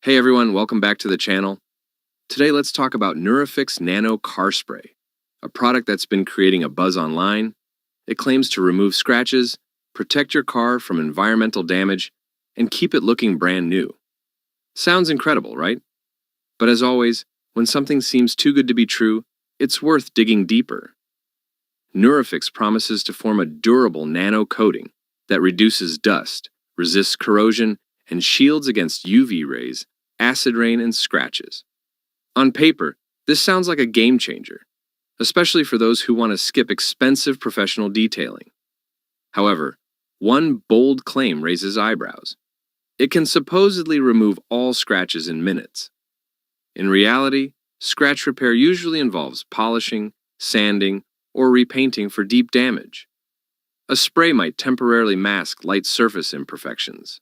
Hey everyone, welcome back to the channel. Today let's talk about Nurafix Nano Car Spray, a product that's been creating a buzz online. It claims to remove scratches, protect your car from environmental damage, and keep it looking brand new. Sounds incredible, right? But as always, when something seems too good to be true, it's worth digging deeper. Nurafix promises to form a durable nano coating that reduces dust, resists corrosion, and shields against UV rays, acid rain, and scratches. On paper, this sounds like a game changer, especially for those who want to skip expensive professional detailing. However, one bold claim raises eyebrows. It can supposedly remove all scratches in minutes. In reality, scratch repair usually involves polishing, sanding, or repainting for deep damage. A spray might temporarily mask light surface imperfections,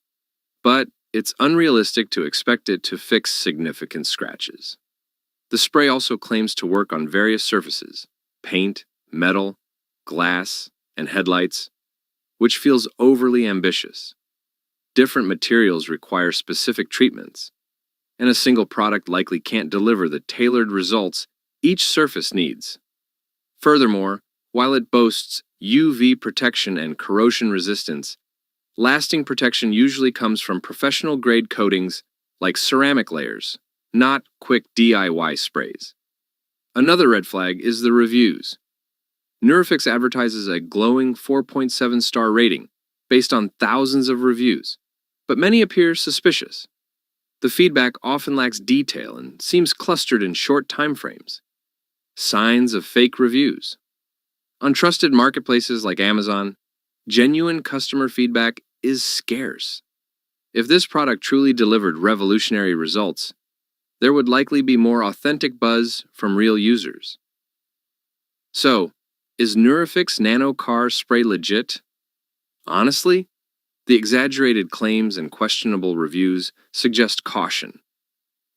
but it's unrealistic to expect it to fix significant scratches. The spray also claims to work on various surfaces: paint, metal, glass, and headlights, which feels overly ambitious. Different materials require specific treatments, and a single product likely can't deliver the tailored results each surface needs. Furthermore, while it boasts UV protection and corrosion resistance, lasting protection usually comes from professional-grade coatings like ceramic layers, not quick DIY sprays. Another red flag is the reviews. Nurafix advertises a glowing 4.7-star rating based on thousands of reviews, but many appear suspicious. The feedback often lacks detail and seems clustered in short time frames. Signs of fake reviews. On trusted marketplaces like Amazon, genuine customer feedback is scarce. If this product truly delivered revolutionary results, there would likely be more authentic buzz from real users. So, is Nurafix Nano Car Spray legit? Honestly, the exaggerated claims and questionable reviews suggest caution.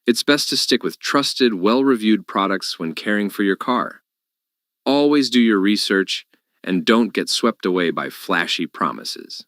It's best to stick with trusted, well-reviewed products when caring for your car. Always do your research and don't get swept away by flashy promises.